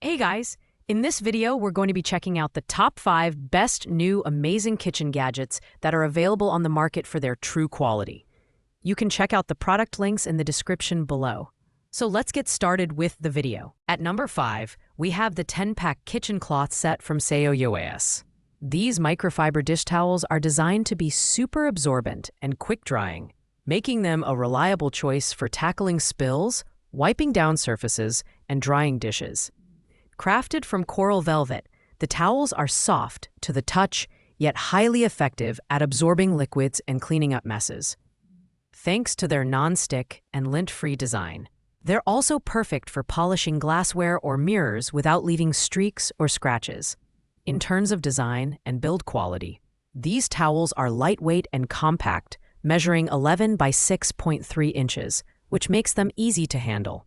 Hey guys, in this video we're going to be checking out the top 5 best new amazing kitchen gadgets that are available on the market for their true quality. You can check out the product links in the description below. So let's get started with the video. At number 5, we have the 10-pack kitchen cloth set from Seo US. These microfiber dish towels are designed to be super absorbent and quick drying, making them a reliable choice for tackling spills, wiping down surfaces, and drying dishes. Crafted from coral velvet, the towels are soft to the touch, yet highly effective at absorbing liquids and cleaning up messes. Thanks to their non-stick and lint-free design, they're also perfect for polishing glassware or mirrors without leaving streaks or scratches. In terms of design and build quality, these towels are lightweight and compact, measuring 11 by 6.3 inches, which makes them easy to handle.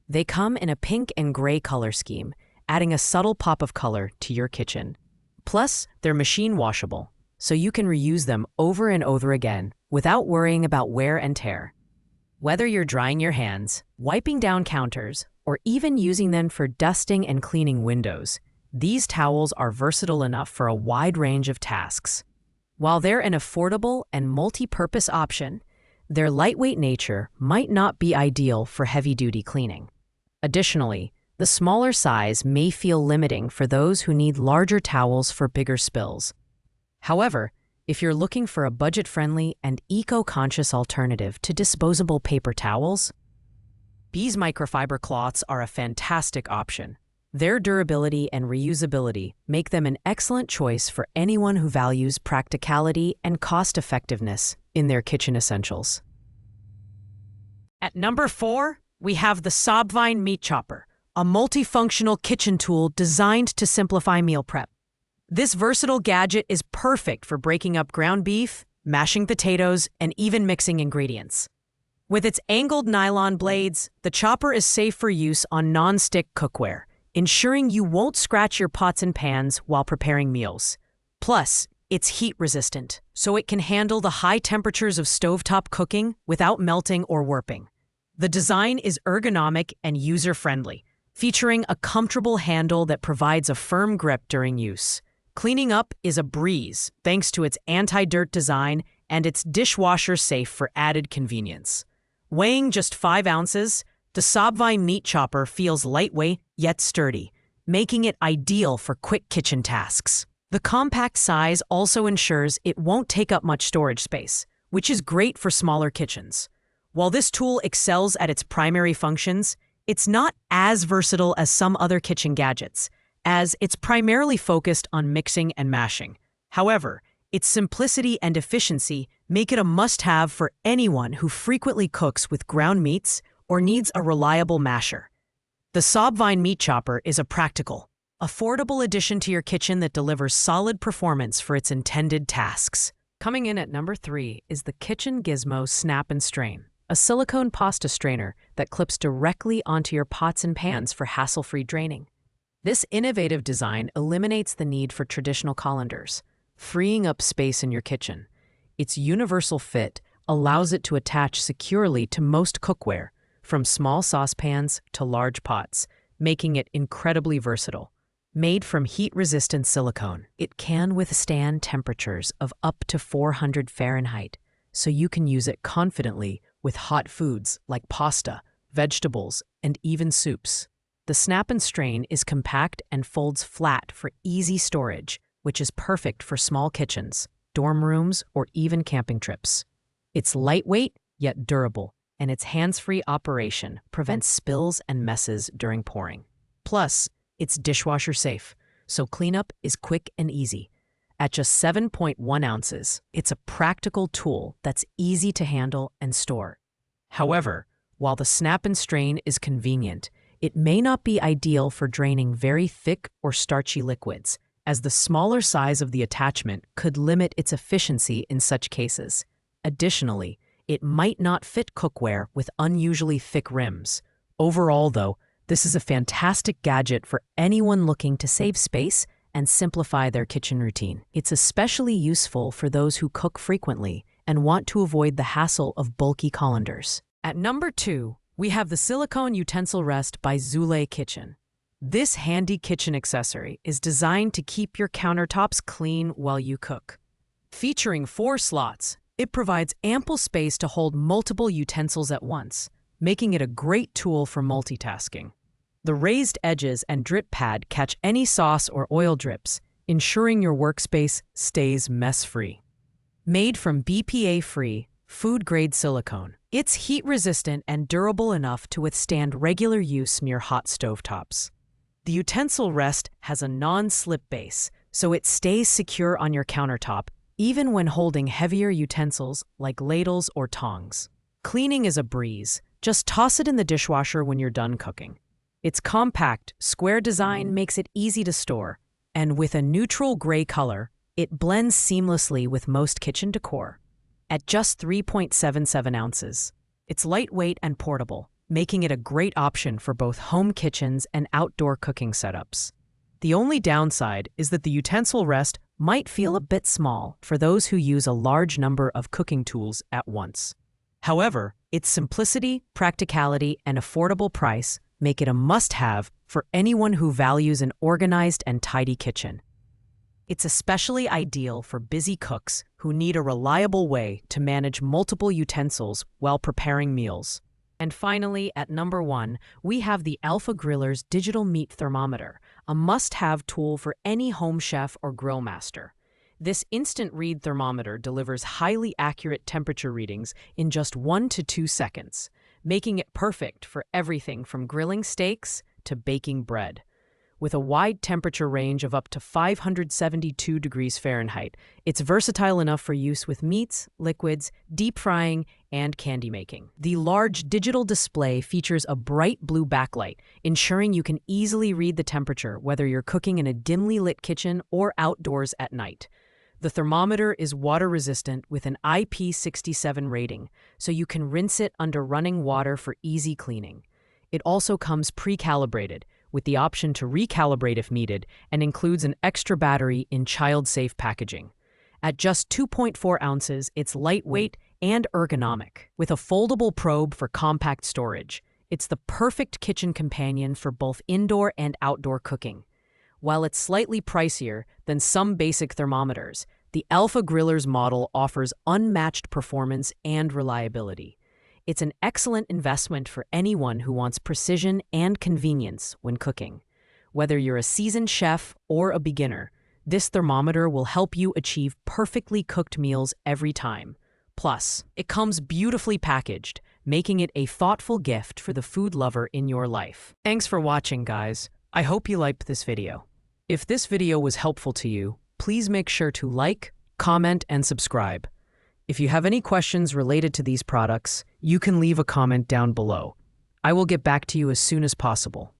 They come in a pink and gray color scheme, adding a subtle pop of color to your kitchen. Plus, they're machine washable, so you can reuse them over and over again without worrying about wear and tear. Whether you're drying your hands, wiping down counters, or even using them for dusting and cleaning windows, these towels are versatile enough for a wide range of tasks. While they're an affordable and multi-purpose option, their lightweight nature might not be ideal for heavy-duty cleaning. Additionally, the smaller size may feel limiting for those who need larger towels for bigger spills. However, if you're looking for a budget-friendly and eco-conscious alternative to disposable paper towels, these microfiber cloths are a fantastic option. Their durability and reusability make them an excellent choice for anyone who values practicality and cost-effectiveness in their kitchen essentials. At number 4, we have the Sabvine Meat Chopper, a multifunctional kitchen tool designed to simplify meal prep. This versatile gadget is perfect for breaking up ground beef, mashing potatoes, and even mixing ingredients. With its angled nylon blades, the chopper is safe for use on non-stick cookware, ensuring you won't scratch your pots and pans while preparing meals. Plus, it's heat-resistant, so it can handle the high temperatures of stovetop cooking without melting or warping. The design is ergonomic and user-friendly, featuring a comfortable handle that provides a firm grip during use. Cleaning up is a breeze thanks to its anti-dirt design and its dishwasher safe for added convenience. Weighing just 5 ounces, the Sabvine Meat Chopper feels lightweight yet sturdy, making it ideal for quick kitchen tasks. The compact size also ensures it won't take up much storage space, which is great for smaller kitchens. While this tool excels at its primary functions, it's not as versatile as some other kitchen gadgets, as it's primarily focused on mixing and mashing. However, its simplicity and efficiency make it a must-have for anyone who frequently cooks with ground meats or needs a reliable masher. The Sabvine Meat Chopper is a practical, affordable addition to your kitchen that delivers solid performance for its intended tasks. Coming in at number 3 is the Kitchen Gizmo Snap and Strain, a silicone pasta strainer that clips directly onto your pots and pans for hassle-free draining. This innovative design eliminates the need for traditional colanders, freeing up space in your kitchen. Its universal fit allows it to attach securely to most cookware, from small saucepans to large pots, making it incredibly versatile. Made from heat-resistant silicone, it can withstand temperatures of up to 400 Fahrenheit, so you can use it confidently with hot foods like pasta, vegetables, and even soups. The Snap and Strain is compact and folds flat for easy storage, which is perfect for small kitchens, dorm rooms, or even camping trips. It's lightweight yet durable, and its hands-free operation prevents spills and messes during pouring. Plus, it's dishwasher safe, so cleanup is quick and easy. At just 7.1 ounces, it's a practical tool that's easy to handle and store. However, while the Snap and Strain is convenient, it may not be ideal for draining very thick or starchy liquids, as the smaller size of the attachment could limit its efficiency in such cases. Additionally, it might not fit cookware with unusually thick rims. Overall, though, this is a fantastic gadget for anyone looking to save space and simplify their kitchen routine. It's especially useful for those who cook frequently and want to avoid the hassle of bulky colanders. At number 2, we have the Silicone Utensil Rest by Zule Kitchen. This handy kitchen accessory is designed to keep your countertops clean while you cook. Featuring 4 slots, it provides ample space to hold multiple utensils at once, making it a great tool for multitasking. The raised edges and drip pad catch any sauce or oil drips, ensuring your workspace stays mess-free. Made from BPA-free, food-grade silicone, it's heat-resistant and durable enough to withstand regular use near hot stovetops. The utensil rest has a non-slip base, so it stays secure on your countertop, even when holding heavier utensils like ladles or tongs. Cleaning is a breeze. Just toss it in the dishwasher when you're done cooking. Its compact, square design makes it easy to store, and with a neutral gray color, it blends seamlessly with most kitchen decor. At just 3.77 ounces, it's lightweight and portable, making it a great option for both home kitchens and outdoor cooking setups. The only downside is that the utensil rest might feel a bit small for those who use a large number of cooking tools at once. However, its simplicity, practicality, and affordable price make it a must-have for anyone who values an organized and tidy kitchen. It's especially ideal for busy cooks who need a reliable way to manage multiple utensils while preparing meals. And finally, at number 1, we have the Alpha Griller's Digital Meat Thermometer, a must-have tool for any home chef or grill master. This instant read thermometer delivers highly accurate temperature readings in just 1 to 2 seconds, making it perfect for everything from grilling steaks to baking bread. With a wide temperature range of up to 572 degrees Fahrenheit, it's versatile enough for use with meats, liquids, deep frying, and candy making. The large digital display features a bright blue backlight, ensuring you can easily read the temperature whether you're cooking in a dimly lit kitchen or outdoors at night. The thermometer is water-resistant with an IP67 rating, so you can rinse it under running water for easy cleaning. It also comes pre-calibrated, with the option to recalibrate if needed, and includes an extra battery in child-safe packaging. At just 2.4 ounces, it's lightweight and ergonomic. With a foldable probe for compact storage, it's the perfect kitchen companion for both indoor and outdoor cooking. While it's slightly pricier than some basic thermometers, the Alpha Griller's model offers unmatched performance and reliability. It's an excellent investment for anyone who wants precision and convenience when cooking. Whether you're a seasoned chef or a beginner, this thermometer will help you achieve perfectly cooked meals every time. Plus, it comes beautifully packaged, making it a thoughtful gift for the food lover in your life. Thanks for watching, guys. I hope you liked this video. If this video was helpful to you, please make sure to like, comment, and subscribe. If you have any questions related to these products, you can leave a comment down below. I will get back to you as soon as possible.